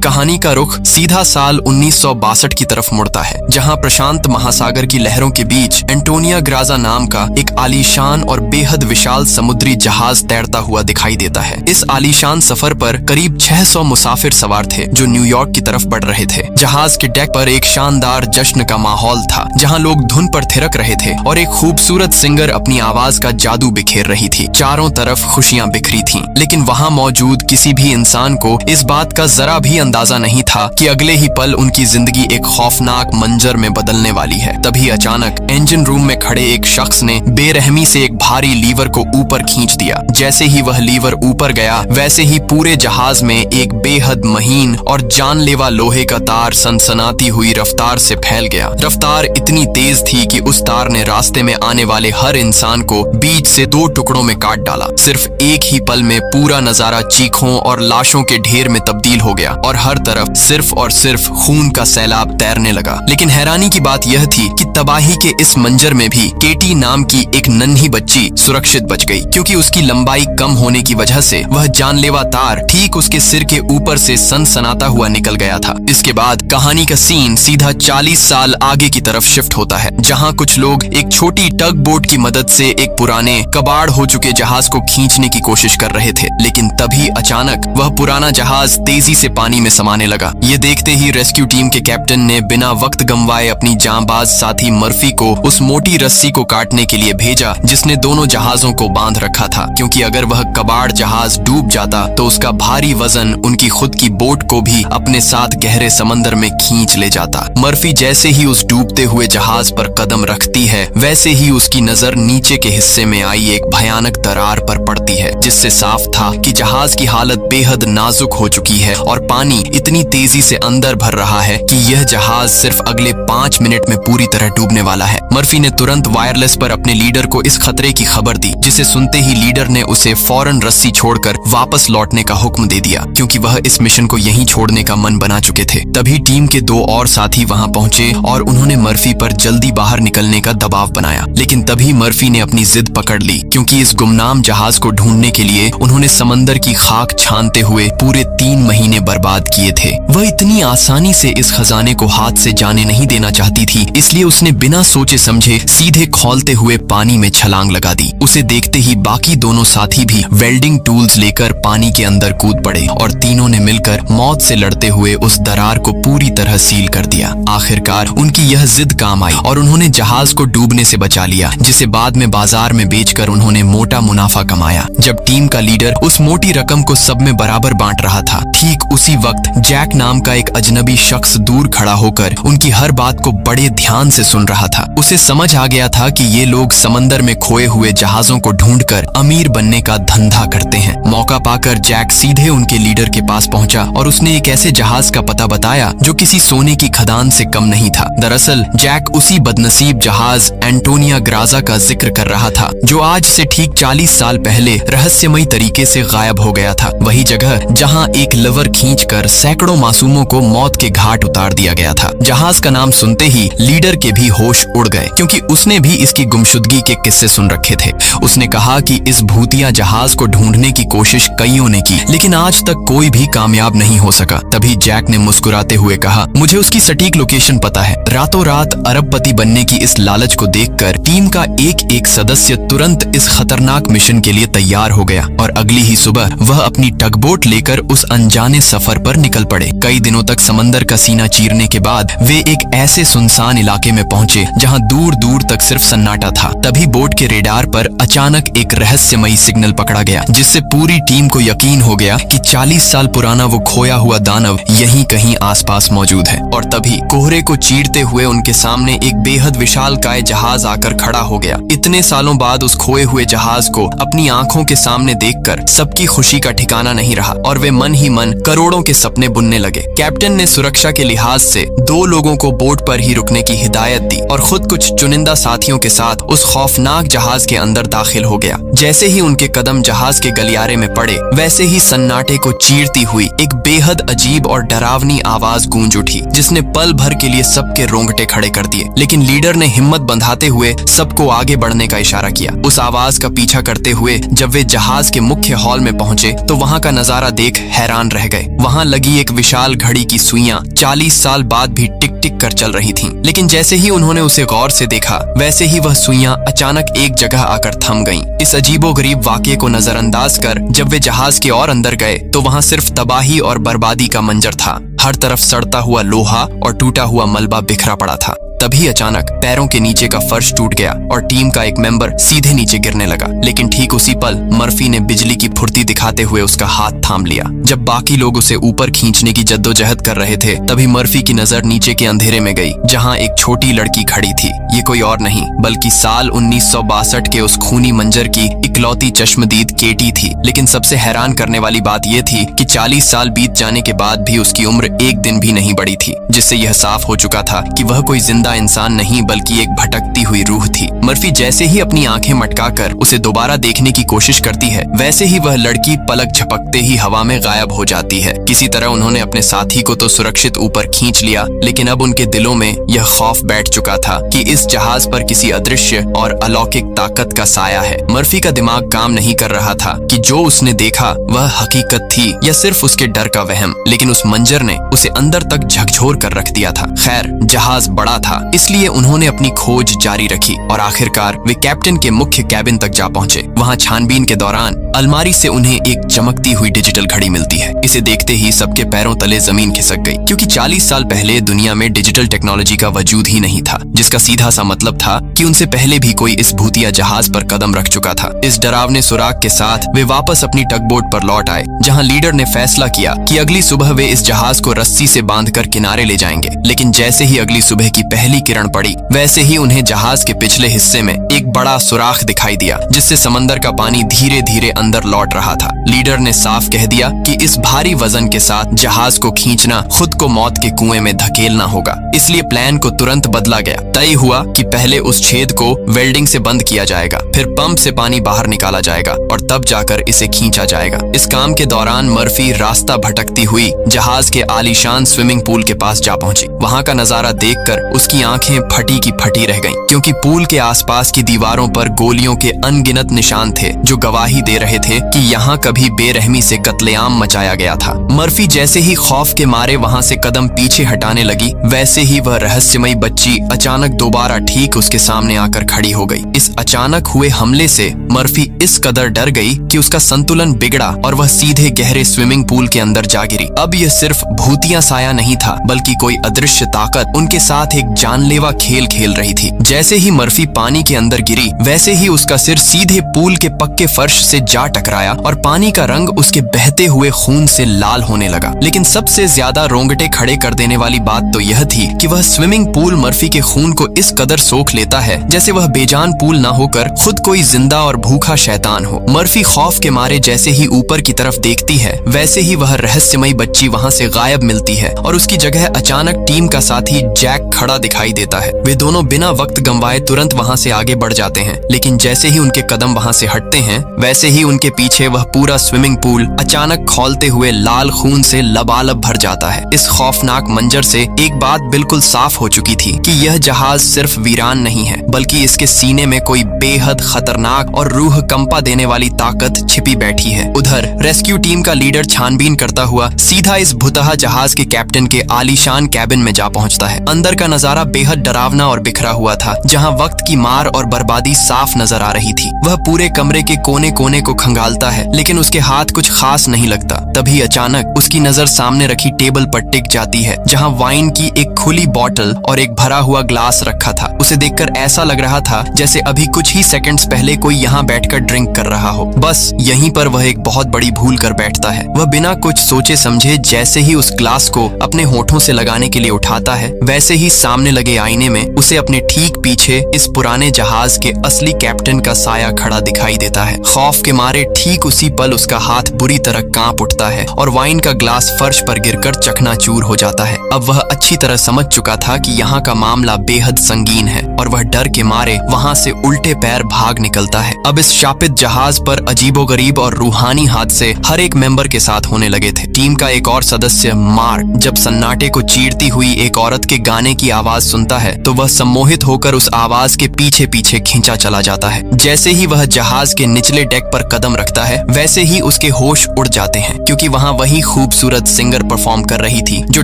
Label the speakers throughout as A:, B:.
A: कहानी का रुख सीधा साल 1962 की तरफ मुड़ता है, जहां प्रशांत महासागर की लहरों के बीच एंटोनिया ग्राजा नाम का एक आलीशान और बेहद विशाल समुद्री जहाज तैरता हुआ दिखाई देता है। इस आलीशान सफर पर करीब 600 मुसाफिर सवार थे जो न्यूयॉर्क की तरफ बढ़ रहे थे। जहाज के डेक पर एक शानदार जश्न का माहौल था, जहां लोग धुन पर थिरक रहे थे और एक खूबसूरत सिंगर अपनी आवाज का जादू बिखेर रही थी। चारों तरफ खुशियां बिखरी थीं, लेकिन वहां मौजूद किसी भी इंसान को इस बात का जरा भी अंदाजा नहीं था कि अगले ही पल उनकी जिंदगी एक खौफनाक मंजर में बदलने वाली है। तभी अचानक इंजन रूम में खड़े एक शख्स ने बेरहमी से एक भारी लीवर को ऊपर खींच दिया। जैसे ही वह लीवर ऊपर गया, वैसे ही पूरे जहाज में एक बेहद महीन और जानलेवा लोहे का तार सनसनाती हुई रफ्तार से फैल गया। रफ्तार इतनी तेज थी कि उस तार ने रास्ते में आने वाले हर इंसान को बीच से 2 टुकड़ों में काट डाला। सिर्फ एक ही पल में पूरा नजारा चीखों और लाशों के ढेर में तब्दील हो गया और हर तरफ सिर्फ और सिर्फ खून का सैलाब तैरने लगा। लेकिन हैरानी की बात यह थी कि तबाही के इस मंजर में भी केटी नाम की एक नन्ही बच्ची सुरक्षित बच गई, क्योंकि उसकी लंबाई कम होने की वजह से वह जानलेवा तार ठीक उसके सिर के ऊपर से सनसनाता हुआ निकल गया था। इसके बाद कहानी का सीन सीधा 40 साल आगे की तरफ शिफ्ट होता है, जहां कुछ लोग एक छोटी टग बोट की मदद से एक पुराने कबाड़ हो चुके जहाज को खींचने की कोशिश कर रहे थे। लेकिन तभी अचानक वह पुराना जहाज तेजी से पानी में समाने लगा। ये देखते ही रेस्क्यू टीम के कैप्टन ने बिना वक्त गंवाए अपनी जांबाज साथी मर्फी को उस मोटी रस्सी को काटने के लिए भेजा जिसने दोनों जहाजों को बांध रखा था, क्योंकि अगर वह कबाड़ जहाज डूब जाता तो उसका भारी वजन उनकी खुद की बोट को भी अपने साथ गहरे समंदर में खींच ले जाता। मर्फी जैसे ही उस डूबते हुए जहाज पर कदम रखती है, वैसे ही उसकी नजर नीचे के हिस्से में आई एक भयानक दरार पर पड़ती है, जिससे साफ था कि जहाज की हालत बेहद नाजुक हो चुकी है और पानी इतनी तेजी से अंदर भर रहा है कि यह जहाज सिर्फ अगले 5 मिनट में पूरी तरह डूबने वाला है। मर्फी ने तुरंत वायरलेस पर अपने लीडर को इस खतरे की खबर दी, जिसे सुनते ही लीडर ने उसे फौरन रस्सी छोड़कर वापस लौटने का हुक्म दे दिया, क्योंकि वह इस मिशन को यहीं छोड़ने का मन बना चुके थे। तभी टीम के 2 और साथी वहां पहुंचे और उन्होंने मर्फी पर जल्दी बाहर निकलने का दबाव बनाया। लेकिन तभी मर्फी ने अपनी जिद पकड़ ली, क्योंकि इस गुमनाम जहाज को ढूंढने के लिए उन्होंने समंदर की खाक छानते हुए पूरे 3 महीने बर्बाद किए थे। वह इतनी आसानी से इस खजाने को हाथ से जाने नहीं देना चाहती थी, इसलिए उसने बिना सोचे समझे सीधे खौलते हुए पानी में छलांग लगा दी। उसे देखते ही बाकी दोनों साथी भी वेल्डिंग टूल्स लेकर पानी के अंदर कूद पड़े और तीनों ने मिलकर मौत से लड़ते हुए उस दरार को पूरी तरह सील कर दिया। आखिरकार उनकी यह जिद काम आई और उन्होंने जहाज को डूबने से बचा लिया, जिसे बाद में बाजार में बेचकर उन्होंने मोटा मुनाफा कमाया। जब टीम का लीडर उस मोटी रकम को सब में बराबर बांट रहा था, ठीक उसी वक्त जैक नाम का एक अजनबी शख्स दूर खड़ा होकर उनकी हर बात को बड़े ध्यान से सुन रहा था। उसे समझ आ गया था कि ये लोग समंदर में खोए हुए जहाजों को ढूंढकर अमीर बनने का धंधा करते हैं। मौका पाकर जैक सीधे उनके लीडर के पास पहुंचा और उसने एक ऐसे जहाज का पता बताया जो किसी सोने की खदान से कम नहीं था। दरअसल जैक उसी बदनसीब जहाज एंटोनिया ग्राजा का जिक्र कर रहा था, जो आज से ठीक 40 साल पहले रहस्यमयी तरीके से गायब हो गया था। वही जगह जहां एक लवर खींचकर सैकड़ों मासूमों को मौत के घाट उतार दिया गया था। जहाज का नाम सुनते ही लीडर के भी होश उड़ गए, क्योंकि उसने भी इसकी गुमशुदगी के किस्से सुन रखे थे। उसने कहा कि इस भूतिया जहाज को ढूंढने की कोशिश कईयों ने की, लेकिन आज तक कोई भी कामयाब नहीं हो सका। तभी जैक ने मुस्कुराते हुए कहा, मुझे उसकी सटीक लोकेशन पता है। रातों रात अरबपति बनने की इस लालच को देखकर टीम का एक सदस्य तुरंत इस खतरनाक मिशन के लिए तैयार हो गया और अगली ही सुबह वह अपनी टगबोट लेकर उस अनजाने सफर पर निकल पड़े। कई दिनों तक समंदर का सीना चीरने के बाद वे एक ऐसे सुनसान इलाके में पहुंचे जहां दूर दूर तक सिर्फ सन्नाटा था। तभी बोट के रेडार पर अचानक एक रहस्यमयी सिग्नल पकड़ा गया, जिससे पूरी टीम को यकीन हो गया कि 40 साल पुराना वो खोया हुआ दानव यहीं कहीं आसपास मौजूद है। और तभी कोहरे को चीरते हुए उनके सामने एक बेहद विशालकाय जहाज आकर खड़ा हो गया। इतने सालों बाद उस खोए हुए जहाज को अपनी आंखों के सामने देखकर सबकी खुशी का ठिकाना नहीं रहा और वे मन ही मन करोड़ों के सपने बुनने लगे। कैप्टन ने सुरक्षा के लिहाज से 2 लोगों को बोट पर ही रुकने की हिदायत दी और खुद कुछ चुनिंदा साथियों के साथ उस खौफनाक जहाज के अंदर दाखिल हो गया। जैसे ही उनके कदम जहाज के गलियारे में पड़े, वैसे ही सन्नाटे को चीरती हुई एक बेहद अजीब और डरावनी आवाज गूंज उठी, जिसने पल भर के लिए सबके रोंगटे खड़े कर दिए। लेकिन लीडर ने हिम्मत बंधाते हुए सबको आगे बढ़ने का इशारा किया। उस आवाज का पीछा करते हुए जब वे जहाज के मुख्य हॉल में पहुंचे तो वहां का नजारा देख हैरान रह गए। वहां लगी एक विशाल घड़ी की सुइयां 40 साल बाद भी टिक टिक कर चल रही थीं। लेकिन जैसे ही उन्होंने उसे गौर से देखा वैसे ही वह सुइयां अचानक एक जगह आकर थम गईं। इस अजीबोगरीब वाकये को नजरअंदाज कर जब वे जहाज के और अंदर गए तो वहां सिर्फ तबाही और बर्बादी का मंजर था। हर तरफ सड़ता हुआ लोहा और टूटा हुआ मलबा बिखरा पड़ा था। तभी अचानक पैरों के नीचे का फर्श टूट गया और टीम का एक मेंबर सीधे नीचे गिरने लगा। लेकिन ठीक उसी पल मर्फी ने बिजली की फुर्ती दिखाते हुए उसका हाथ थाम लिया। जब बाकी लोग उसे ऊपर खींचने की जद्दोजहद कर रहे थे तभी मर्फी की नजर नीचे के अंधेरे में गई जहां एक छोटी लड़की खड़ी थी। ये कोई और नहीं बल्कि साल 1962 के उस खूनी मंजर की इकलौती चश्मदीद केटी थी। लेकिन सबसे हैरान करने वाली बात यह थी कि 40 साल बीत जाने के बाद भी उसकी उम्र एक दिन भी नहीं बढ़ी थी, जिससे यह साफ हो चुका था कि वह कोई जिंदा इंसान नहीं बल्कि एक भटकती हुई रूह थी। मर्फी जैसे ही अपनी आंखें मटकाकर उसे दोबारा देखने की कोशिश करती है वैसे ही वह लड़की पलक झपकते ही हवा में गायब हो जाती है। किसी तरह उन्होंने अपने साथी को तो सुरक्षित ऊपर खींच लिया, लेकिन अब उनके दिलों में यह खौफ बैठ चुका था कि इस जहाज पर किसी अदृश्य और अलौकिक ताकत का साया है। मर्फी का दिमाग काम नहीं कर रहा था कि जो उसने देखा वह हकीकत थी या सिर्फ उसके डर का वहम, लेकिन उस मंजर ने उसे अंदर तक झकझोर कर रख दिया था। खैर, जहाज बड़ा था इसलिए उन्होंने अपनी खोज जारी रखी और आखिरकार वे कैप्टन के मुख्य कैबिन तक जा पहुंचे। वहां छानबीन के दौरान अलमारी से उन्हें एक चमकती हुई डिजिटल घड़ी मिलती है। इसे देखते ही सबके पैरों तले जमीन खिसक गई, क्योंकि 40 साल पहले दुनिया में डिजिटल टेक्नोलॉजी का वजूद ही नहीं था, जिसका सीधा सा मतलब था कि उनसे पहले भी कोई इस भूतिया जहाज पर कदम रख चुका था। इस डरावने सुराग के साथ वे वापस अपनी टगबोट पर लौट आए, जहां लीडर ने फैसला किया कि अगली सुबह वे इस जहाज को रस्सी से बांधकर किनारे ले जाएंगे। लेकिन जैसे ही अगली सुबह की पहली किरण पड़ी वैसे ही उन्हें जहाज के पिछले हिस्से में एक बड़ा सुराख दिखाई दिया, जिससे समंदर का पानी धीरे धीरे अंदर लौट रहा था। लीडर ने साफ कह दिया कि इस भारी वजन के साथ जहाज को खींचना खुद को मौत के कुएं में धकेलना होगा, इसलिए प्लान को तुरंत बदला गया। तय हुआ कि पहले उस छेद को वेल्डिंग से बंद किया जाएगा, फिर पंप से पानी बाहर निकाला जाएगा और तब जाकर इसे खींचा जाएगा। इस काम के दौरान मर्फी रास्ता भटकती हुई जहाज के आलीशान स्विमिंग पूल के पास जा पहुंची। वहां का नजारा देखकर उसकी आंखें फटी की फटी रह गईं, क्योंकि पूल के आसपास की दीवारों पर गोलियों के अनगिनत निशान थे जो गवाही दे रहे थे कि यहाँ कभी बेरहमी से कत्लेआम मचाया गया था। मर्फी जैसे ही खौफ के मारे वहां से कदम पीछे हटाने लगी वैसे ही वह रहस्यमयी बच्ची अचानक दोबारा ठीक उसके सामने आकर खड़ी हो गई। इस अचानक हुए हमले से मर्फी इस कदर डर गई कि उसका संतुलन बिगड़ा और वह सीधे गहरे स्विमिंग पूल के अंदर जा गिरी। अब यह सिर्फ भूतिया साया नहीं था बल्कि कोई अदृश्य ताकत उनके साथ एक जानलेवा खेल खेल रही थी। जैसे ही मर्फी पानी के अंदर गिरी वैसे ही उसका सिर सीधे पूल के पक्के फर्श से जा टकराया और पानी का रंग उसके बहते हुए खून से लाल होने लगा। लेकिन सबसे ज्यादा रोंगटे खड़े कर देने वाली बात तो यह थी कि वह स्विमिंग पूल मर्फी के खून को इस कदर सोख लेता है जैसे वह बेजान पूल ना होकर खुद कोई जिंदा और भूखा शैतान हो। मर्फी खौफ के मारे जैसे ही ऊपर की तरफ देखती है वैसे ही वह रहस्यमयी बच्ची वहां से गायब मिलती है और उसकी जगह अचानक टीम का साथी जैक खड़ा दिखाई देता है। वे दोनों बिना वक्त गंवाए तुरंत वहां से आगे बढ़ जाते हैं, लेकिन जैसे ही उनके कदम वहां से हटते हैं वैसे ही उनके पीछे वह पूरा स्विमिंग पूल अचानक खौलते हुए लाल खून से लबालब भर जाता है। इस खौफनाक मंजर से एक बात बिल्कुल साफ हो चुकी थी कि यह जहाज सिर्फ वीरान नहीं है बल्कि इसके सीने में कोई बेहद खतरनाक और रूह कंपा देने वाली ताकत छिपी बैठी है। उधर रेस्क्यू टीम का लीडर छानबीन करता हुआ सीधा इस भुतहा जहाज के कैप्टन के आलीशान कैबिन में जा पहुंचता है। अंदर का नजारा बेहद डरावना और बिखरा हुआ था, जहां वक्त की मार और बर्बादी साफ नजर आ रही थी। वह पूरे कमरे के कोने कोने को खंगालता है लेकिन उसके हाथ कुछ खास नहीं लगता। तभी अचानक उसकी नजर सामने रखी टेबल पर टिक जाती है, जहां वाइन की एक खुली बोतल और एक भरा हुआ ग्लास रखा था। उसे देखकर ऐसा लग रहा था जैसे अभी कुछ ही सेकंड्स पहले कोई यहाँ बैठकर ड्रिंक कर रहा हो। बस यहीं पर वह एक बहुत बड़ी भूल कर बैठता है। वह बिना कुछ सोचे समझे जैसे ही उस ग्लास को अपने होठों से लगाने के लिए उठाता है वैसे ही सामने लगे आईने में उसे अपने ठीक पीछे इस पुराने जहाज के असली कैप्टन का साया खड़ा दिखाई देता है। खौफ के मारे ठीक उसी पल उसका हाथ बुरी तरह कांप उठता है और वाइन का ग्लास फर्श पर गिरकर चकनाचूर हो जाता है। अब वह अच्छी तरह समझ चुका था कि यहाँ का मामला बेहद बेहद संगीन है और वह डर के मारे वहाँ से उल्टे पैर भाग निकलता है। अब इस शापित जहाज पर अजीबोगरीब और रूहानी हादसे हर एक मेंबर के साथ होने लगे थे। टीम का एक और सदस्य मार्क जब सन्नाटे को चीरती हुई एक औरत के गाने की आवाज सुनता है तो वह सम्मोहित होकर उस आवाज के पीछे पीछे खींचा चला जाता है। जैसे ही वह जहाज के निचले डेक पर कदम रखता है वैसे ही उसके होश उड़ जाते हैं, क्योंकि वहाँ वही खूबसूरत सिंगर परफॉर्म कर रही थी जो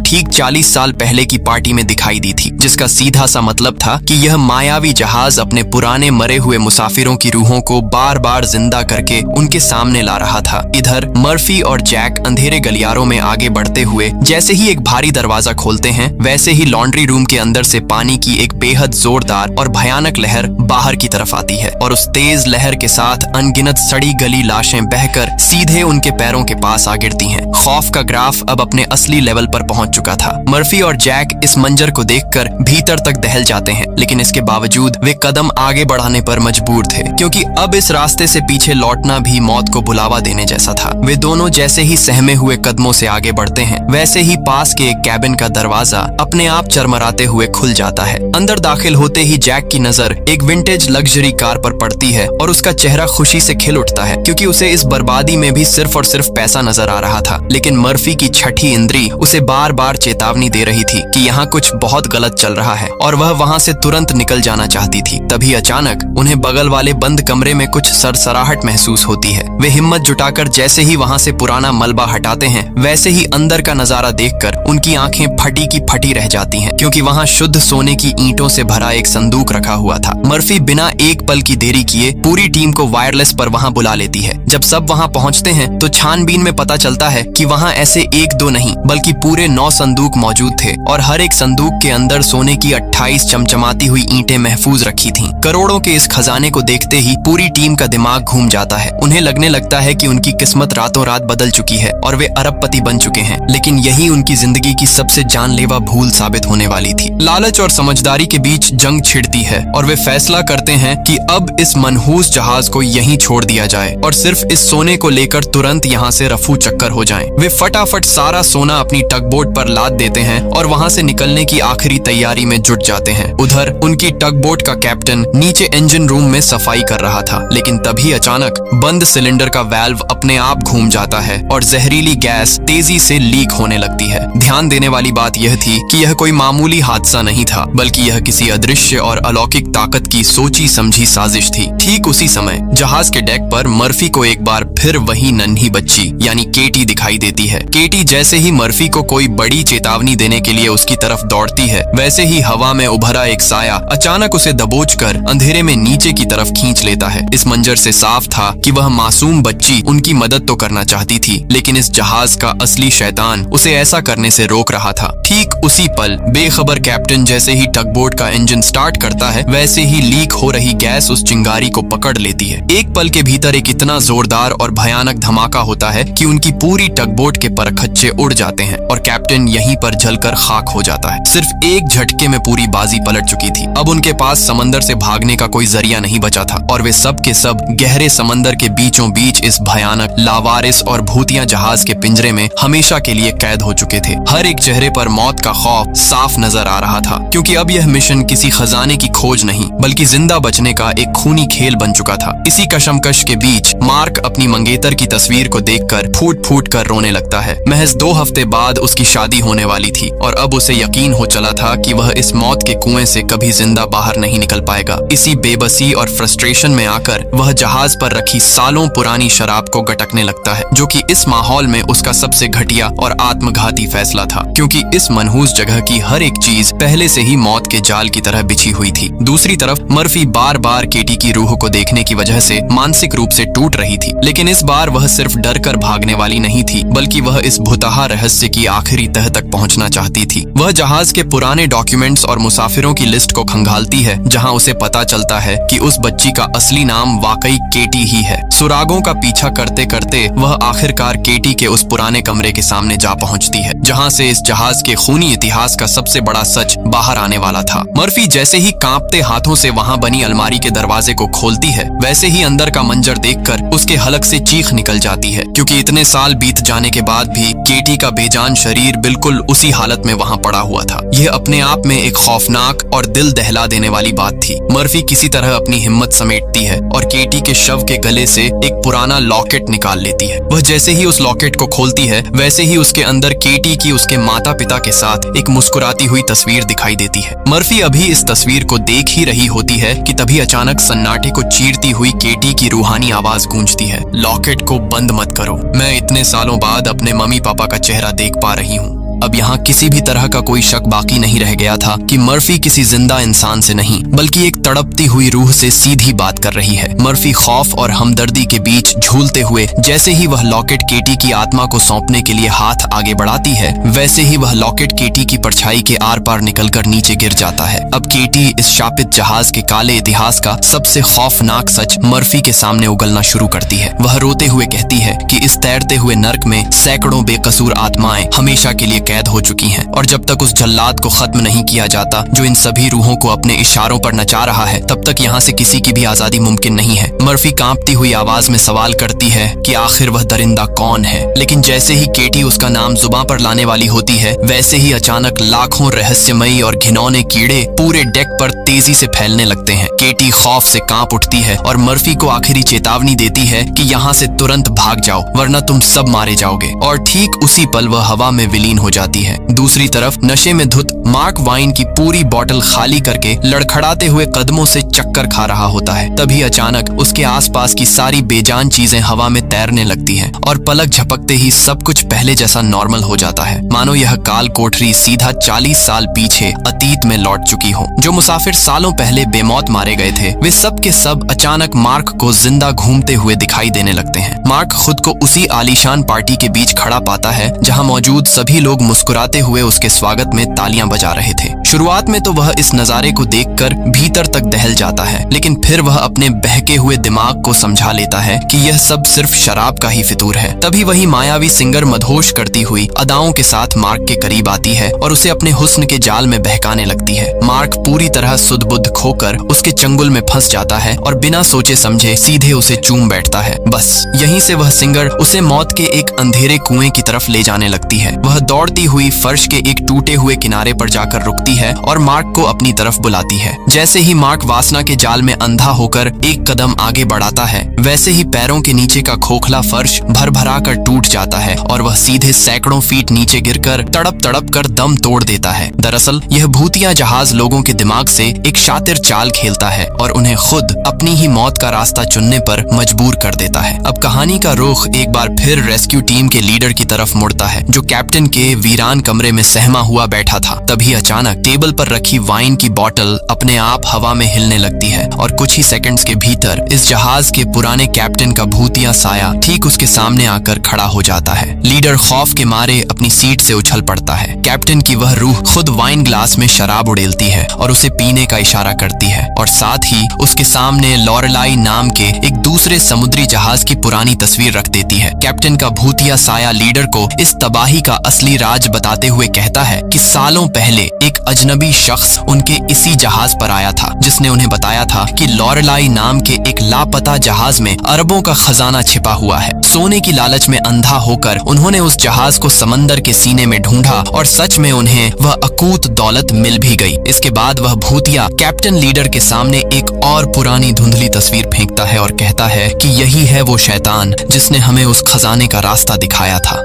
A: ठीक 40 साल पहले की पार्टी में दिखाई दी थी, जिसका सीधा सा मतलब था कि यह मायावी जहाज अपने पुराने मरे हुए मुसाफिरों की रूहों को बार बार जिंदा करके उनके सामने ला रहा था। इधर मर्फी और जैक अंधेरे गलियारों में आगे बढ़ते हुए जैसे ही एक भारी दरवाजा खोलते हैं वैसे ही लॉन्ड्री रूम के अंदर से पानी की एक बेहद जोरदार और भयानक लहर बाहर की तरफ आती है और उस तेज लहर के साथ अनगिनत सड़ी गली लाशें बहकर सीधे उनके पैरों के पास आ गिरती हैं। खौफ का ग्राफ अब अपने असली लेवल पर पहुंच चुका था। मर्फी और जैक इस मंजर को देखकर भीतर तक दहल जाते हैं, लेकिन इसके बावजूद वे कदम आगे बढ़ाने पर मजबूर थे, क्योंकि अब इस रास्ते से पीछे लौटना भी मौत को बुलावा देने जैसा था। वे दोनों जैसे ही सहमे हुए कदमों से आगे बढ़ते हैं वैसे ही पास के एक कैबिन का दरवाजा अपने आप चरमराते हुए खुल जाता है। अंदर दाखिल होते ही जैक की नजर एक विंटेज लग्जरी कार पर पड़ती है और उसका चेहरा खुशी से खिल उठता है, क्योंकि उसे इस बर्बादी में भी सिर्फ और सिर्फ पैसा नजर आ रहा था। लेकिन मर्फी की छठी इंद्री उसे बार बार चेतावनी दे रही थी कि यहाँ कुछ बहुत गलत चल रहा है और वह वहाँ से तुरंत निकल जाना चाहती थी। तभी अचानक उन्हें बगल वाले बंद कमरे में कुछ सरसराहट महसूस होती है। वे हिम्मत जुटाकर जैसे ही वहाँ से पुराना मलबा हटाते हैं वैसे ही अंदर का नजारा देखकर उनकी आंखें फटी की फटी रह जाती हैं, क्योंकि वहाँ शुद्ध सोने की ईंटों से भरा एक संदूक रखा हुआ था। मर्फी बिना एक पल की देरी किए पूरी टीम को वायरलेस पर वहाँ बुला लेती है। जब सब वहाँ पहुँचते हैं तो छानबीन में पता चलता है कि वहाँ ऐसे एक दो नहीं बल्कि पूरे 9 संदूक मौजूद थे और हर एक संदूक के अंदर सोने की 28 चमचमाती हुई ईंटें महफूज रखी थीं। करोड़ों के इस खजाने को देखते ही पूरी टीम का दिमाग घूम जाता है। उन्हें लगने लगता है कि उनकी किस्मत रातों रात बदल चुकी है और वे अरबपति बन चुके हैं, लेकिन यही उनकी जिंदगी की सबसे जानलेवा भूल साबित होने वाली थी। लालच और समझदारी के बीच जंग छिड़ती है और वे फैसला करते हैं कि अब इस मनहूस जहाज को यहीं छोड़ दिया जाए और सिर्फ इस सोने को लेकर तुरंत यहाँ से रफू चक्कर हो जाएं। वे फटाफट सारा सोना अपनी टगबोट पर लाद देते हैं और वहाँ से निकलने की आखिरी तैयारी में जुट जाते हैं। उधर उनकी टगबोट का कैप्टन नीचे इंजन रूम में सफाई कर रहा था, लेकिन तभी अचानक बंद सिलेंडर का वाल्व अपने आप घूम जाता है और जहरीली गैस तेजी से लीक होने लगती है। ध्यान देने वाली बात यह थी कि यह कोई मामूली हादसा नहीं था, बल्कि यह किसी अदृश्य और अलौकिक ताकत की सोची समझी साजिश थी। ठीक उसी समय जहाज के डेक पर मर्फी को एक बार फिर वही नन्ही बच्ची यानी केटी दिखाई देती है। केटी जैसे ही मर्फी को कोई बड़ी चेतावनी देने के लिए उसकी तरफ दौड़ती है वैसे ही हवा में उभरा एक साया अचानक उसे दबोचकर अंधेरे में नीचे की तरफ खींच लेता है। इस मंजर से साफ था कि वह मासूम बच्ची उनकी मदद तो करना चाहती थी, लेकिन इस जहाज का असली शैतान उसे ऐसा करने से रोक रहा था। ठीक उसी पल बेखबर कैप्टन जैसे ही टगबोट का इंजन स्टार्ट करता है वैसे ही लीक हो रही गैस उस चिंगारी को पकड़ लेती है। एक पल के भीतर एक इतना जोरदार और भयानक धमाका होता है कि उनकी पूरी टगबोट के परखच्चे उड़ जाते हैं और कैप्टन यहीं पर जलकर खाक हो जाता है। सिर्फ एक झटके में पूरी बाजी पलट चुकी थी। अब उनके पास समंदर से भागने का कोई जरिया नहीं बचा था और वे सब के सब गहरे समंदर के बीचों बीच इस भयानक लावारिस और भूतिया जहाज के पिंजरे में हमेशा के लिए कैद हो चुके थे। हर एक चेहरे पर मौत का खौफ साफ नजर आ रहा था, क्योंकि अब यह मिशन किसी खजाने की खोज नहीं बल्कि जिंदा बचने का एक खूनी खेल बन चुका था। इसी कशमकश के बीच मार्क अपनी मंगेतर की तस्वीर को देखकर फूट फूट कर रोने लगता है। महज 2 हफ्ते बाद उसकी शादी होने वाली थी और अब उसे यकीन हो चला था कि वह इस मौत के कुएं से कभी जिंदा बाहर नहीं निकल पाएगा। इसी बेबसी और फ्रस्ट्रेशन में आकर वह जहाज पर रखी सालों पुरानी शराब को गटकने लगता है, जो कि इस माहौल में उसका सबसे घटिया और आत्मघाती फैसला था, क्योंकि इस मनहूस जगह की हर एक चीज पहले से ही मौत के जाल की तरह बिछी हुई थी। दूसरी तरफ मर्फी बार बार केटी की रूह को देखने की वजह से मानसिक रूप से टूट रही थी, लेकिन इस बार वह सिर्फ डर कर भागने वाली नहीं थी बल्कि वह इस भुतहा रहस्य की आखिरी तह तक पहुंचना चाहती थी। वह जहाज के पुराने डॉक्यूमेंट्स और मुसाफिरों की लिस्ट को खंगालती है, जहां उसे पता चलता है कि उस बच्ची का असली नाम वाकई केटी ही है। सुरागों का पीछा करते करते वह आखिरकार केटी के उस पुराने कमरे के सामने जा पहुंचती है, जहां से इस जहाज के खूनी इतिहास का सबसे बड़ा सच बाहर आने वाला था। मर्फी जैसे ही कांपते हाथों से वहां बनी अलमारी के दरवाजे को खोलती है वैसे ही अंदर का मंजर देखकर उसके हलक से चीख निकल जाती है, क्योंकि इतने साल बीत जाने के बाद भी केटी का बेजान शरीर बिल्कुल उसी हालत में वहां पड़ा हुआ था। यह अपने आप में एक खौफ खौफनाक और दिल दहला देने वाली बात थी। मर्फी किसी तरह अपनी हिम्मत समेटती है और केटी के शव के गले से एक पुराना लॉकेट निकाल लेती है। वह जैसे ही उस लॉकेट को खोलती है वैसे ही उसके अंदर केटी की उसके माता पिता के साथ एक मुस्कुराती हुई तस्वीर दिखाई देती है। मर्फी अभी इस तस्वीर को देख ही रही होती है कि तभी अचानक सन्नाटे को चीरती हुई केटी की रूहानी आवाज गूंजती है, लॉकेट को बंद मत करो। मैं इतने सालों बाद अपने मम्मी पापा का चेहरा देख पा रही हूँ। अब यहाँ किसी भी तरह का कोई शक बाकी नहीं रह गया था कि मर्फी किसी जिंदा इंसान से नहीं बल्कि एक तड़पती हुई रूह से सीधी बात कर रही है। मर्फी खौफ और हमदर्दी के बीच झूलते हुए जैसे ही वह लॉकेट केटी की आत्मा को सौंपने के लिए हाथ आगे बढ़ाती है वैसे ही वह लॉकेट केटी की परछाई के आर पार निकलकर नीचे गिर जाता है। अब केटी इस शापित जहाज के काले इतिहास का सबसे खौफनाक सच मर्फी के सामने उगलना शुरू करती है। वह रोते हुए कहती है कि इस तैरते हुए नर्क में सैकड़ों बेकसूर आत्माएं हमेशा के लिए कैद हो चुकी हैं और जब तक उस जल्लाद को खत्म नहीं किया जाता जो इन सभी रूहों को अपने इशारों पर नचा रहा है तब तक यहाँ से किसी की भी आजादी मुमकिन नहीं है। मर्फी कांपती हुई आवाज में सवाल करती है कि आखिर वह दरिंदा कौन है, लेकिन जैसे ही केटी उसका नाम जुबां पर लाने वाली होती है वैसे ही अचानक लाखों रहस्यमयी और घिनौने कीड़े पूरे डेक पर तेजी से फैलने लगते हैं। केटी खौफ से कांप उठती है और मर्फी को आखिरी चेतावनी देती है कि यहाँ से तुरंत भाग जाओ वरना तुम सब मारे जाओगे, और ठीक उसी पल वह हवा में विलीन हो जाती है। दूसरी तरफ नशे में धुत मार्क वाइन की पूरी बोतल खाली करके लड़खड़ाते हुए कदमों से चक्कर खा रहा होता है। तभी अचानक उसके आसपास की सारी बेजान चीजें हवा में तैरने लगती हैं और पलक झपकते ही सब कुछ पहले जैसा नॉर्मल हो जाता है, मानो यह काल कोठरी सीधा 40 साल पीछे अतीत में लौट चुकी हो। जो मुसाफिर सालों पहले बेमौत मारे गए थे वे सब के सब अचानक मार्क को जिंदा घूमते हुए दिखाई देने लगते हैं। मार्क खुद को उसी आलीशान पार्टी के बीच खड़ा पाता है जहाँ मौजूद सभी लोग मुस्कुराते हुए उसके स्वागत में तालियां बजा रहे थे। शुरुआत में तो वह इस नजारे को देखकर भीतर तक दहल जाता है, लेकिन फिर वह अपने बहके हुए दिमाग को समझा लेता है कि यह सब सिर्फ शराब का ही फितूर है। तभी वही मायावी सिंगर मदहोश करती हुई अदाओं के साथ मार्क के करीब आती है और उसे अपने हुस्न के जाल में बहकाने लगती है। मार्क पूरी तरह सुध बुद्ध खोकर उसके चंगुल में फंस जाता है और बिना सोचे समझे सीधे उसे चूम बैठता है। बस यहीं से वह सिंगर उसे मौत के एक अंधेरे कुएं की तरफ ले जाने लगती है। वह दौड़ती हुई फर्श के एक टूटे हुए किनारे पर जाकर रुकती है और मार्क को अपनी तरफ बुलाती है। जैसे ही मार्क वासना के जाल में अंधा होकर एक कदम आगे बढ़ाता है वैसे ही पैरों के नीचे का खोखला फर्श भर भरा कर टूट जाता है और वह सीधे सैकड़ों फीट नीचे गिरकर तड़प तड़प कर दम तोड़ देता है। दरअसल यह भूतिया जहाज लोगों के दिमाग से एक शातिर चाल खेलता है और उन्हें खुद अपनी ही मौत का रास्ता चुनने पर मजबूर कर देता है। अब कहानी का रुख एक बार फिर रेस्क्यू टीम के लीडर की तरफ मुड़ता है जो कैप्टन के वीरान कमरे में सहमा हुआ बैठा था। तभी अचानक टेबल पर रखी वाइन की बोतल अपने आप हवा में हिलने लगती है और कुछ ही सेकंड्स के भीतर इस जहाज के पुराने कैप्टन का भूतिया साया ठीक उसके सामने आकर खड़ा हो जाता है। लीडर खौफ के मारे अपनी सीट से उछल पड़ता है। कैप्टन की वह रूह खुद वाइन ग्लास में शराब उड़ेलती है और उसे पीने का इशारा करती है और साथ ही उसके सामने लॉरेलाई नाम के एक दूसरे समुद्री जहाज की पुरानी तस्वीर रख देती है। कैप्टन का भूतिया साया लीडर को इस तबाही का असली राज बताते हुए कहता है कि सालों पहले एक अजनबी शख्स उनके इसी जहाज पर आया था जिसने उन्हें बताया था कि लॉरेलाई नाम के एक लापता जहाज में अरबों का खजाना छिपा हुआ है। सोने की लालच में अंधा होकर उन्होंने उस जहाज को समंदर के सीने में ढूंढा और सच में उन्हें वह अकूत दौलत मिल भी गई। इसके बाद वह भूतिया कैप्टन लीडर के सामने एक और पुरानी धुंधली तस्वीर फेंकता है और कहता है कि यही है वो शैतान जिसने हमें उस खजाने का रास्ता दिखाया था।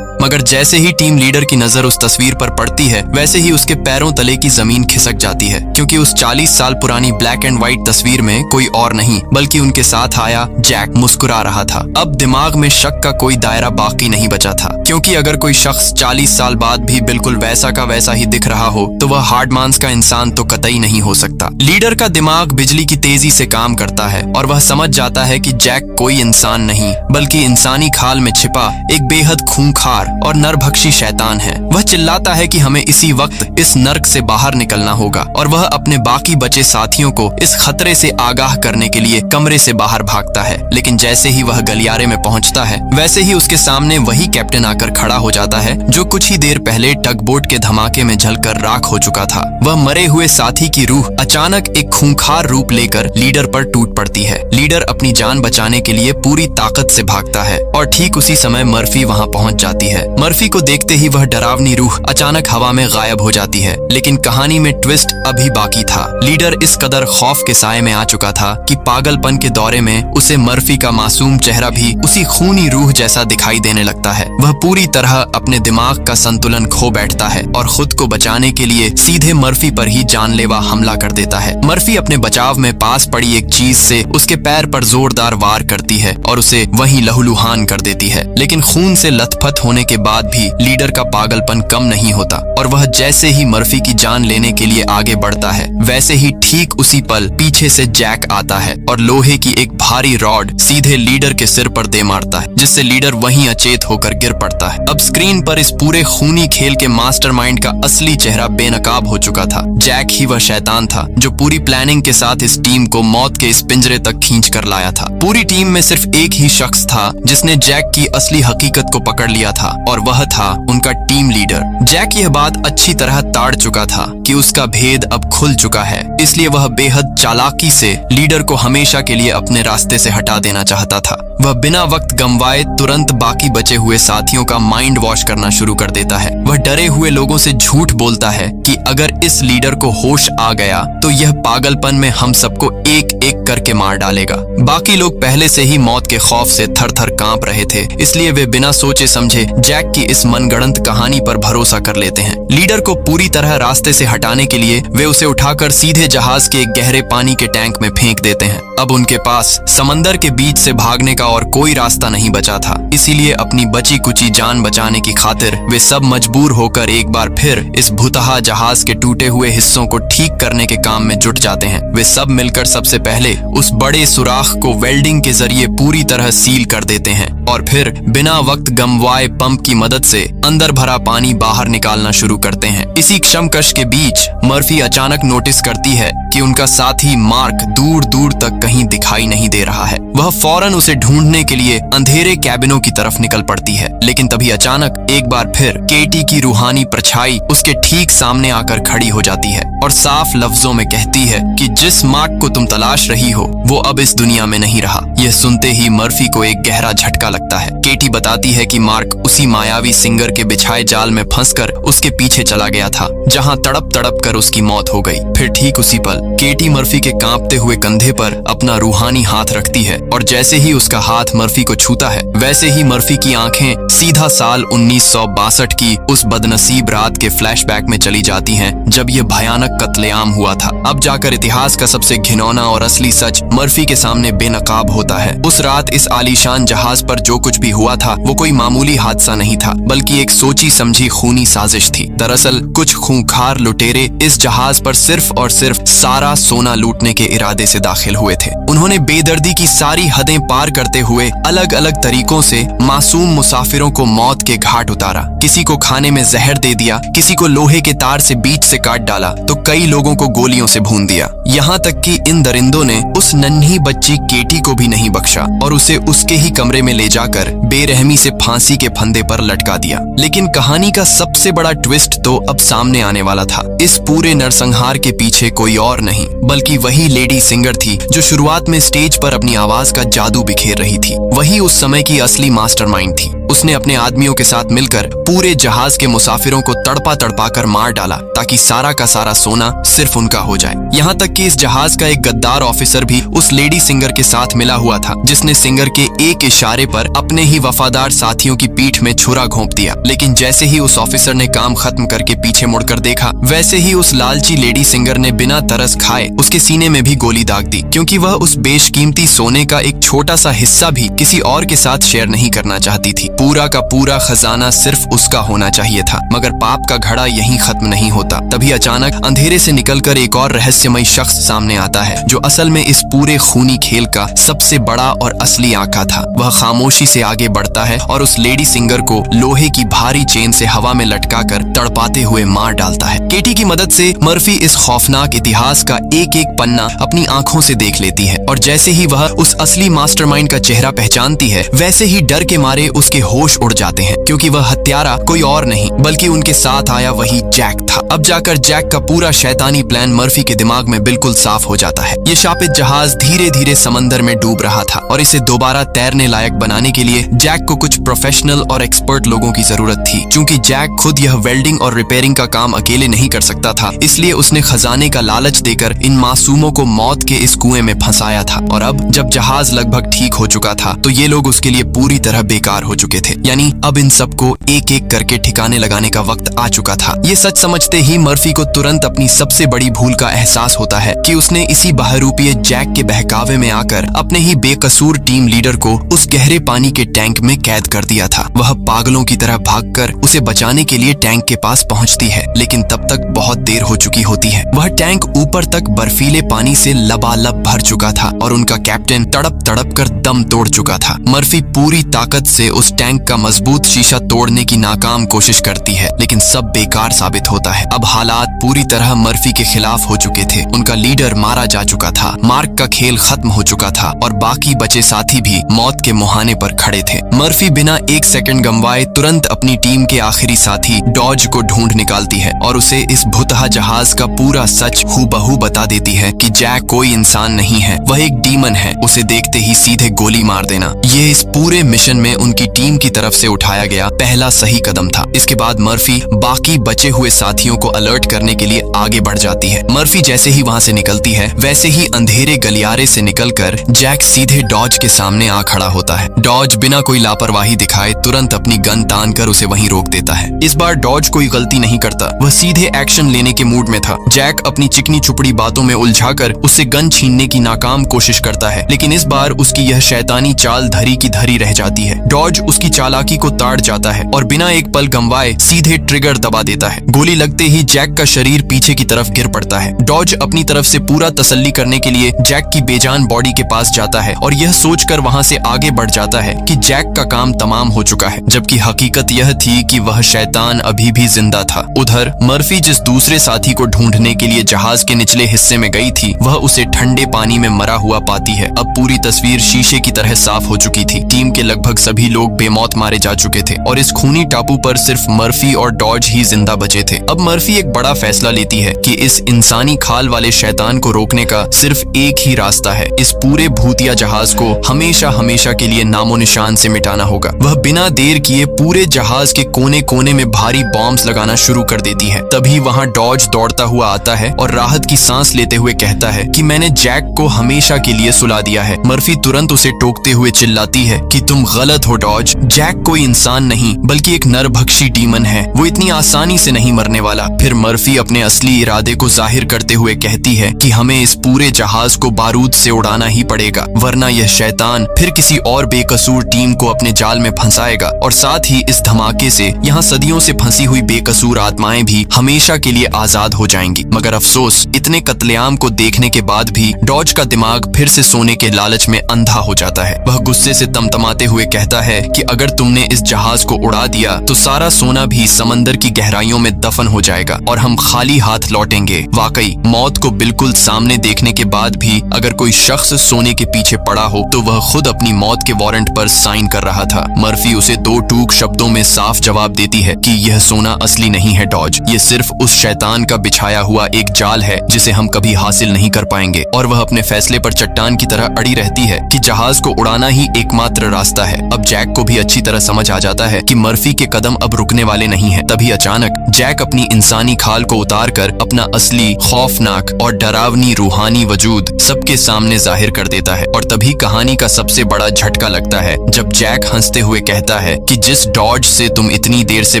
A: मगर जैसे ही टीम लीडर की नजर उस तस्वीर पर पड़ती है वैसे ही उसके पैरों तले की जमीन खिसक जाती है, क्योंकि उस 40 साल पुरानी ब्लैक एंड व्हाइट तस्वीर में कोई और नहीं बल्कि उनके साथ आया जैक मुस्कुरा रहा था। अब दिमाग में शक का कोई दायरा बाकी नहीं बचा था, क्योंकि अगर कोई शख्स 40 साल बाद भी बिल्कुल वैसा का वैसा ही दिख रहा हो तो वह हार्ड मांस का इंसान तो कतई नहीं हो सकता। लीडर का दिमाग बिजली की तेजी से काम करता है और वह समझ जाता है कि जैक कोई इंसान नहीं बल्कि इंसानी खाल में छिपा एक बेहद खूंखार और नरभक्षी शैतान है। वह चिल्लाता है कि हमें इसी वक्त इस नर्क से बाहर निकलना होगा और वह अपने बाकी बचे साथियों को इस खतरे से आगाह करने के लिए कमरे से बाहर भागता है। लेकिन जैसे ही वह गलियारे में पहुंचता है वैसे ही उसके सामने वही कैप्टन आकर खड़ा हो जाता है जो कुछ ही देर पहले टगबोट के धमाके में जलकर राख हो चुका था। वह मरे हुए साथी की रूह अचानक एक खूंखार रूप लेकर लीडर पर टूट पड़ती है। लीडर अपनी जान बचाने के लिए पूरी ताकत से भागता है और ठीक उसी समय मर्फी वहां पहुंच जाती है। है। मर्फी को देखते ही वह डरावनी रूह अचानक हवा में गायब हो जाती है। लेकिन कहानी में ट्विस्ट अभी बाकी था। लीडर इस कदर खौफ के साए में आ चुका था कि पागलपन के दौरे में उसे मर्फी का मासूम चेहरा भी उसी खूनी रूह जैसा दिखाई देने लगता है। वह पूरी तरह अपने दिमाग का संतुलन खो बैठता है और खुद को बचाने के लिए सीधे मर्फी पर ही जानलेवा हमला कर देता है। मर्फी अपने बचाव में पास पड़ी एक चीज से उसके पैर पर जोरदार वार करती है और उसे वहीं लहूलुहान कर देती है। लेकिन खून से लथपथ होने के बाद भी लीडर का पागलपन कम नहीं होता और वह जैसे ही मर्फी की जान लेने के लिए आगे बढ़ता है, वैसे ही ठीक उसी पल पीछे से जैक आता है और लोहे की एक भारी रॉड सीधे लीडर के सिर पर दे मारता है, जिससे लीडर वहीं अचेत होकर गिर पड़ता है। अब स्क्रीन पर इस पूरे खूनी खेल के मास्टरमाइंड का असली चेहरा बेनकाब हो चुका था। जैक ही वह शैतान था जो पूरी प्लानिंग के साथ इस टीम को मौत के इस पिंजरे तक खींच कर लाया था। पूरी टीम में सिर्फ एक ही शख्स था जिसने जैक की असली हकीकत को पकड़ लिया था और वह था उनका टीम लीडर। जैक यह बात अच्छी तरह ताड़ चुका था कि उसका भेद अब खुल चुका है, इसलिए वह बेहद चालाकी से लीडर को हमेशा के लिए अपने रास्ते से हटा देना चाहता था। वह बिना वक्त गंवाए तुरंत बाकी बचे हुए साथियों का माइंड वॉश करना शुरू कर देता है। वह डरे हुए लोगों से झूठ बोलता है कि अगर इस लीडर को होश आ गया तो यह पागलपन में हम सबको एक एक करके मार डालेगा। बाकी लोग पहले से ही मौत के खौफ से थर थर कांप रहे थे, इसलिए वे बिना सोचे समझे जैक की इस मनगढ़ंत कहानी पर भरोसा कर लेते हैं। लीडर को पूरी तरह रास्ते से हटाने के लिए वे उसे उठाकर सीधे जहाज के एक गहरे पानी के टैंक में फेंक देते हैं। अब उनके पास समंदर के बीच से भागने का और कोई रास्ता नहीं बचा था, इसीलिए अपनी बची कुची जान बचाने की खातिर वे सब मजबूर होकर एक बार फिर इस भुतहा जहाज के टूटे हुए हिस्सों को ठीक करने के काम में जुट जाते हैं। वे सब मिलकर सबसे पहले उस बड़े सुराख को वेल्डिंग के जरिए पूरी तरह सील कर देते हैं और फिर बिना वक्त गंवाए पंप की मदद से अंदर भरा पानी बाहर निकालना शुरू करते हैं। इसी क्षमकश के बीच मर्फी अचानक नोटिस करती है कि उनका साथी मार्क दूर दूर तक कहीं दिखाई नहीं दे रहा है। वह फौरन उसे ढूंढने के लिए अंधेरे कैबिनों की तरफ निकल पड़ती है, लेकिन तभी अचानक एक बार फिर केटी की रूहानी परछाई उसके ठीक सामने आकर खड़ी हो जाती है और साफ लफ्जों में कहती है कि जिस मार्क को तुम तलाश रही हो वो अब इस दुनिया में नहीं रहा। यह सुनते ही मर्फी को एक गहरा झटका लगता है। केटी बताती है कि मार्क उसी मायावी सिंगर के बिछाए जाल में फंसकर उसके पीछे चला गया था, जहां तड़प तड़प कर उसकी मौत हो गई। फिर ठीक उसी पल केटी मर्फी के कांपते हुए कंधे पर अपना रूहानी हाथ रखती है और जैसे ही उसका हाथ मर्फी को छूता है, वैसे ही मर्फी की आंखें सीधा साल 1962 की उस बदनसीब रात के फ्लैशबैक में चली जाती हैं जब यह भयानक कत्लेआम हुआ था। अब जाकर इतिहास का सबसे घिनौना और असली सच मर्फी के सामने बेनकाब होता है। उस रात इस आलीशान जहाज पर जो कुछ भी हुआ था वो कोई मामूली हादसा नहीं था, बल्कि एक सोची समझी खूनी साजिश थी। दरअसल कुछ खूंखार लुटेरे इस जहाज पर सिर्फ और सिर्फ सारा सोना लूटने के इरादे से दाखिल हुए थे। उन्होंने बेदर्दी की सारी हदें पार करते हुए अलग अलग तरीकों से मासूम मुसाफिरों को मौत के घाट उतारा। किसी को खाने में जहर दे दिया, किसी को लोहे के तार से बीच से काट डाला, तो कई लोगों को गोलियों से भून दिया। यहाँ तक कि इन दरिंदों ने उस नन्ही बच्ची केटी को भी नहीं बख्शा और उसे उसके ही कमरे में ले जाकर बेरहमी से फांसी के फंदे पर लटका दिया। लेकिन कहानी का सबसे बड़ा ट्विस्ट तो अब सामने आने वाला था। इस पूरे नरसंहार के पीछे कोई और नहीं बल्कि वही लेडी सिंगर थी जो शुरुआत में स्टेज पर अपनी आवाज का जादू बिखेर रही थी। वही उस समय की असली मास्टरमाइंड थी। उसने अपने आदमियों के साथ मिलकर पूरे जहाज के मुसाफिरों को तड़पा तड़पा कर मार डाला ताकि सारा का सारा सोना सिर्फ उनका हो जाए। यहाँ तक कि इस जहाज का एक गद्दार ऑफिसर भी उस लेडी सिंगर के साथ मिला हुआ था, जिसने सिंगर के एक इशारे पर अपने ही वफादार साथियों की पीठ में छुरा घोंप दिया। लेकिन जैसे ही उस ऑफिसर ने काम खत्म करके पीछे मुड़कर देखा, वैसे ही उस लालची लेडी सिंगर ने बिना तरस खाए उसके सीने में भी गोली दाग दी, क्योंकि वह उस बेशकीमती सोने का एक छोटा सा हिस्सा भी किसी और के साथ शेयर नहीं करना चाहती थी। पूरा का पूरा खजाना सिर्फ उसका होना चाहिए था। मगर पाप का घड़ा यहीं खत्म नहीं होता। तभी अचानक अंधेरे से निकलकर एक और रहस्यमय शख्स सामने आता है, जो असल में इस पूरे खूनी खेल का सबसे बड़ा और असली आका था। वह खामोशी से आगे बढ़ता है और उस लेडी सिंगर को लोहे की भारी चेन से हवा में लटकाकर तड़पाते हुए मार डालता है। केटी की मदद से मर्फी इस खौफनाक इतिहास का एक एक पन्ना अपनी आंखों से देख लेती है और जैसे ही वह उस असली मास्टरमाइंड का चेहरा पहचानती है, वैसे ही डर के मारे उसके होश उड़ जाते हैं, क्योंकि वह हत्यारा कोई और नहीं बल्कि उनके साथ आया वही जैक था। अब जाकर जैक का पूरा शैतानी प्लान मर्फी के दिमाग में बिल्कुल साफ हो जाता है। ये शापित जहाज धीरे धीरे समंदर में डूब रहा था और इसे दोबारा तैरने लायक बनाने के लिए जैक को कुछ प्रोफेशनल और एक्सपर्ट लोगों की जरूरत थी। चूंकि जैक खुद यह वेल्डिंग और रिपेयरिंग का काम अकेले नहीं कर सकता था, इसलिए उसने खजाने का लालच देकर इन मासूमों को मौत के इस कुएं में फंसाया था। और अब जब जहाज लगभग ठीक हो चुका था तो ये लोग उसके लिए पूरी तरह बेकार हो चुके थे। यानी अब इन सबको एक एक करके ठिकाने लगाने का वक्त आ चुका था। ये सच समझते ही मर्फी को तुरंत अपनी सबसे बड़ी भूल का एहसास होता है कि उसने इसी बहरूपीय जैक के बहकावे में आकर अपने ही बेकसूर टीम लीडर को उस गहरे पानी के टैंक में कैद कर दिया था। वह पागलों की तरह भागकर उसे बचाने के लिए टैंक के पास पहुंचती है, लेकिन तब तक बहुत देर हो चुकी होती है। वह टैंक ऊपर तक बर्फीले पानी से लबालब भर चुका था और उनका कैप्टन तड़प तड़प कर दम तोड़ चुका था। मर्फी पूरी ताकत से उस टैंक का मजबूत शीशा तोड़ने की नाकाम कोशिश करती है, लेकिन सब बेकार साबित होता है। अब हालात पूरी तरह मर्फी के खिलाफ हो चुके थे। उनका लीडर मारा जा चुका था, मार्क का खेल खत्म हो चुका था और बाकी बचे साथी भी मौत के मुहाने पर खड़े थे। मर्फी बिना एक सेकंड गंवाए तुरंत अपनी टीम के आखिरी साथी डॉज को ढूंढ निकालती है और उसे इस भुतहा जहाज का पूरा सच हूबहू बता देती है कि जैक कोई इंसान नहीं है, वह एक डीमन है। उसे देखते ही सीधे गोली मार देना, ये इस पूरे मिशन में उनकी टीम की तरफ से उठाया गया पहला सही कदम था। इसके बाद मर्फी बाकी बचे हुए साथियों को अलर्ट करने के लिए आगे बढ़ जाती है। मर्फी जैसे ही वहां से निकलती है, वैसे ही अंधेरे गलियारे से निकलकर जैक सीधे डॉज के सामने आ खड़ा होता है। डॉज बिना कोई लापरवाही दिखाए तुरंत अपनी गन तान कर उसे वहीं रोक देता है। इस बार डॉज कोई गलती नहीं करता, वह सीधे एक्शन लेने के मूड में था। जैक अपनी चिकनी चुपड़ी बातों में उलझाकर उससे गन छीनने की नाकाम कोशिश करता है, लेकिन इस बार उसकी यह शैतानी चाल धरी की धरी रह जाती है। डॉज उसकी चालाकी को ताड़ जाता है और बिना एक पल गंवाए सीधे ट्रिगर दबा देता है। गोली लगते ही जैक का शरीर पीछे की तरफ गिर पड़ता है। डॉज अपनी तरफ से पूरा तसल्ली करने के लिए जैक की बेजान बॉडी के पास जाता है और यह सोचकर वहां से आगे बढ़ जाता है कि जैक का काम तमाम हो चुका है, जबकि हकीकत यह थी कि वह शैतान अभी भी जिंदा था। उधर मर्फी जिस दूसरे साथी को ढूंढने के लिए जहाज के निचले हिस्से में गई थी, वह उसे ठंडे पानी में मरा हुआ पाती है। अब पूरी तस्वीर शीशे की तरह साफ हो चुकी थी। टीम के लगभग सभी लोग बेमौत मारे जा चुके थे और इस खूनी टापू पर सिर्फ मर्फी और डॉज ही जिंदा बचे थे। अब मर्फी एक बड़ा फैसला लेती है कि इस इंसानी खाल वाले शैतान को रोकने का सिर्फ एक ही रास्ता है। इस पूरे भूतिया जहाज को हमेशा हमेशा के लिए नामो निशान से मिटाना होगा। वह बिना देर किए पूरे जहाज के कोने कोने में भारी बॉम्ब्स लगाना शुरू कर देती है। तभी वहां डॉज दौड़ता हुआ आता है और राहत की सांस लेते हुए कहता है कि मैंने जैक को हमेशा के लिए सुला दिया है। मर्फी तुरंत उसे टोकते हुए चिल्लाती है कि तुम गलत हो डॉज, जैक कोई इंसान नहीं बल्कि एक नरभक्षी डीमन है, वो इतनी आसानी से नहीं मरने वाला। फिर मर्फी अपने असली इरादे को जाहिर करते हुए कहती है कि हमें इस पूरे जहाज को बारूद से उड़ाना ही पड़ेगा, वरना यह शैतान फिर किसी और बेकसूर टीम को अपने जाल में फंसाएगा और साथ ही इस धमाके से यहाँ सदियों से फंसी हुई बेकसूर आत्माएं भी हमेशा के लिए आजाद हो जाएंगी। मगर अफसोस, इतने कत्लेआम को देखने के बाद भी डॉज का दिमाग फिर से सोने के लालच में अंधा हो जाता है। वह गुस्से से तमतमाते हुए कहता है कि अगर तुमने इस जहाज को उड़ा दिया तो सारा सोना भी समंदर की गहराइयों में दफन हो जाएगा और हम खाली हाथ लौटेंगे। वाकई मौत को बिल्कुल सामने देखने के बाद भी अगर कोई शख्स सोने के पीछे पड़ा हो तो वह खुद अपनी मौत के वारंट पर साइन कर रहा था। मर्फी उसे दो टूक शब्दों में साफ जवाब देती है कि यह सोना असली नहीं है डॉज, ये सिर्फ उस शैतान का बिछाया हुआ एक जाल है जिसे हम कभी हासिल नहीं कर पाएंगे। और वह अपने फैसले पर चट्टान की तरह अड़ी रहती है कि जहाज को उड़ाना ही एकमात्र रास्ता है। अब जैक को भी अच्छी तरह समझ आ जाता है कि मर्फी के कदम अब रुकने वाले नहीं हैं। तभी अचानक जैक अपनी इंसानी खाल को उतार कर अपना असली खौफनाक और डरावनी रूहानी वजूद सबके सामने जाहिर कर देता है। और तभी कहानी का सबसे बड़ा झटका लगता है जब जैक हंसते हुए कहता है कि जिस डॉज से तुम इतनी देर से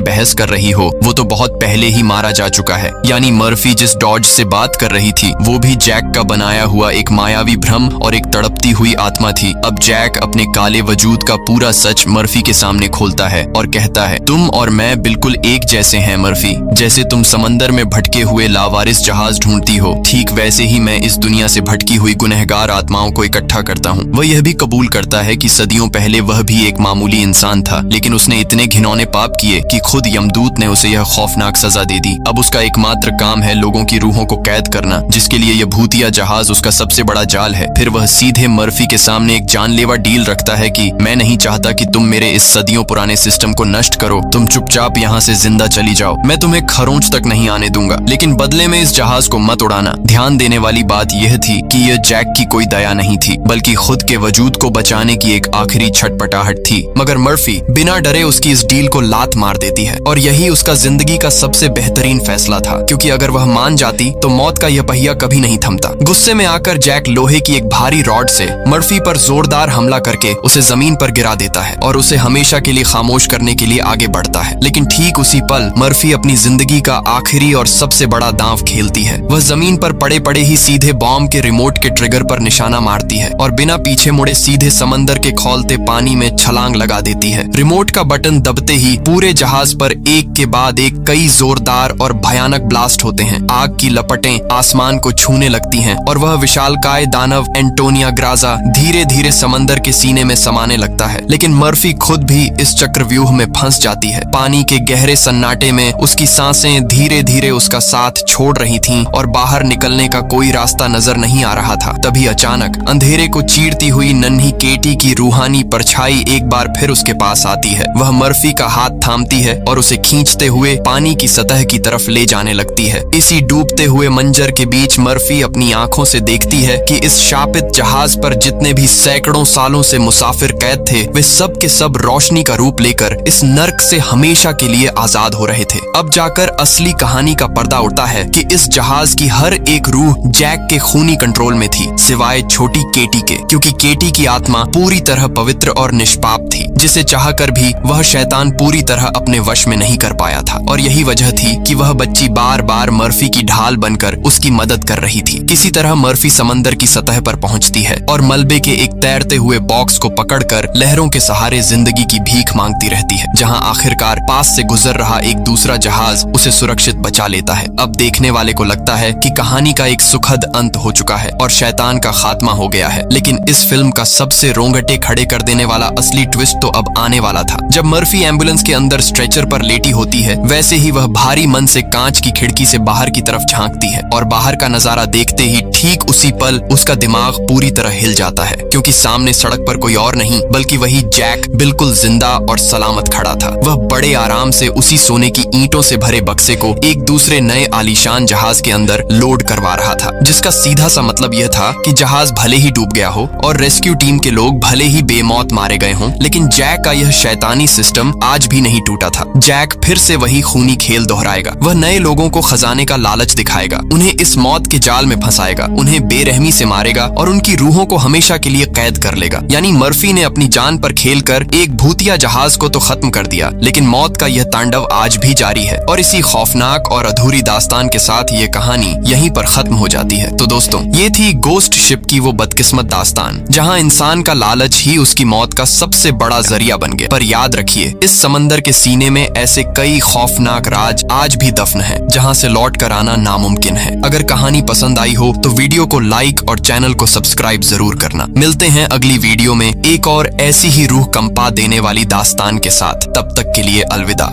A: बहस कर रही हो वो तो बहुत पहले ही मारा जा चुका है। यानी मर्फी जिस डॉज से बात कर रही थी वो भी जैक का बनाया हुआ एक मायावी भ्रम और एक तड़पती हुई आत्मा थी। अब जैक अपने काले वजूद का पूरा सच मर्फी के सामने खोलता है और कहता है, तुम और मैं बिल्कुल एक जैसे हैं मर्फी। जैसे तुम समंदर में भटके हुए लावारिस जहाज ढूंढती हो, ठीक वैसे ही मैं इस दुनिया से भटकी हुई गुनहगार आत्माओं को इकट्ठा करता हूँ। वह यह भी कबूल करता है कि सदियों पहले वह भी एक मामूली इंसान था, लेकिन उसने इतने घिनौने पाप किए कि खुद यमदूत ने उसे यह खौफनाक सजा दे दी। अब उसका एकमात्र काम है लोगों की रूहों को कैद करना, जिसके लिए यह भूतिया जहाज उसका सबसे बड़ा जाल है। फिर वह सीधे मर्फी के सामने एक जानलेवा डील रखता है कि मैं नहीं चाहता कि तुम मेरे इस सदियों पुराने सिस्टम को नष्ट करो, तुम चुपचाप यहाँ से जिंदा चली जाओ, मैं तुम्हें खरोंच तक नहीं आने दूंगा, लेकिन बदले में इस जहाज को मत उड़ाना। ध्यान देने वाली बात यह थी कि यह जैक की कोई दया नहीं थी, बल्कि खुद के वजूद को बचाने की एक आखिरी छटपटाहट थी। मगर मर्फी बिना डरे उसकी इस डील को लात मार देती है और यही उसका जिंदगी का सबसे बेहतरीन फैसला था, क्योंकि अगर वह मान जाती तो मौत का यह पहिया कभी नहीं थमता। गुस्से में आकर जैक लोहे की एक भारी रॉड से मर्फी पर जोरदार हमला करके उसे जमीन पर गिरा देता है और उसे हमेशा के लिए खामोश करने के लिए आगे बढ़ता है। लेकिन ठीक उसी पल मर्फी अपनी जिंदगी का आखिरी और सबसे बड़ा दांव खेलती है। वह जमीन पर पड़े पड़े ही सीधे बॉम्ब के रिमोट के ट्रिगर पर निशाना मारती है और बिना पीछे मुड़े सीधे समंदर के खौलते पानी में छलांग लगा देती है। रिमोट का बटन दबते ही पूरे जहाज पर एक के बाद एक कई जोरदार और भयानक ब्लास्ट होते हैं। आग की लपटें आसमान को छूने लगती हैं और वह विशालकाय दानव एंटोनिया ग्राजा धीरे धीरे समंदर के सीने में समाने लगता है। लेकिन मर्फी खुद भी इस चक्रव्यूह में फंस जाती है। पानी के गहरे सन्नाटे में उसकी सांसें धीरे धीरे उसका साथ छोड़ रही थीं और बाहर निकलने का कोई रास्ता नजर नहीं आ रहा था। तभी अचानक अंधेरे को चीरती हुई नन्ही केटी की रूहानी परछाई एक बार फिर उसके पास आती है। वह मर्फी का हाथ थामती है और उसे खींचते हुए पानी की सतह की तरफ ले जाने लगती है। इसी डूबते हुए मंजर के बीच मर्फी अपनी आंखों से देखती है कि इस शापित जहाज पर जितने भी सैकड़ों सालों से मुसाफिर कैद थे, वे सब के सब रोशनी का रूप लेकर इस नर्क से हमेशा के लिए आजाद हो रहे थे। अब जाकर असली कहानी का पर्दा उठता है कि इस जहाज की हर एक रूह जैक के खूनी कंट्रोल में थी, सिवाय छोटी केटी के, क्योंकि केटी की आत्मा पूरी तरह पवित्र और निष्पाप थी, जिसे चाहकर भी वह शैतान पूरी तरह अपने वश में नहीं कर पाया था। और यही वजह थी कि वह बच्ची बार बार मर्फी की ढाल बनकर उसकी मदद कर रही थी। किसी तरह मर्फी समंदर की सतह पर पहुंचती है और मलबे के एक तैरते हुए बॉक्स को पकड़कर लहरों के सहारे जिंदगी की भीख मांगती रहती है, जहां आखिरकार पास से गुजर रहा एक दूसरा जहाज उसे सुरक्षित बचा लेता है। अब देखने वाले को लगता है कि कहानी का एक सुखद अंत हो चुका है और शैतान का खात्मा हो गया है। लेकिन इस फिल्म का सबसे रोंगटे खड़े कर देने वाला असली ट्विस्ट तो अब आने वाला था। जब मर्फी एम्बुलेंस के अंदर स्ट्रेचर पर लेटी होती है, वैसे ही वह भारी मन से कांच की खिड़की से बाहर की तरफ झांकती है और बाहर का नजारा देखते ही ठीक उसी पल उसका दिमाग पूरी तरह हिल जाता है, क्योंकि सामने सड़क पर कोई और नहीं बल्कि वही जैक बिल्कुल जिंदा और सलामत खड़ा था। वह बड़े आराम से उसी सोने की ईंटों से भरे बक्से को एक दूसरे नए आलीशान जहाज के अंदर लोड करवा रहा था, जिसका सीधा सा मतलब यह था कि जहाज भले ही डूब गया हो और रेस्क्यू टीम के लोग भले ही बेमौत मारे गए हों, लेकिन जैक का यह शैतानी सिस्टम आज भी नहीं टूटा था। जैक फिर से वही खूनी खेल दोहराएगा। वह नए लोगों को खजाने का लालच दिखाएगा, उन्हें इस मौत के जाल में फंसाएगा, उन्हें बेरहमी से मारेगा और उनकी रूहों को हमेशा के लिए कैद कर लेगा। यानी मर्फी ने अपनी जान पर खेलकर एक भूतिया जहाज को तो खत्म कर दिया, लेकिन मौत का यह तांडव आज भी जारी है। और इसी खौफनाक और अधूरी दास्तान के साथ ये कहानी यहीं पर खत्म हो जाती है। तो दोस्तों, ये थी गोस्ट शिप की वो बदकिस्मत दास्तान, जहां इंसान का लालच ही उसकी मौत का सबसे बड़ा जरिया बन गया। पर याद रखिए, इस समंदर के सीने में ऐसे कई खौफनाक राज आज भी दफन है, जहां से लौट कर आना नामुमकिन है। अगर कहानी पसंद आई हो तो वीडियो को लाइक और चैनल को सब्सक्राइब जरूर करना। मिलते हैं अगली वीडियो में एक और ऐसी ही रूह कंपा देने वाली दास्तान के साथ। तब तक के लिए अलविदा।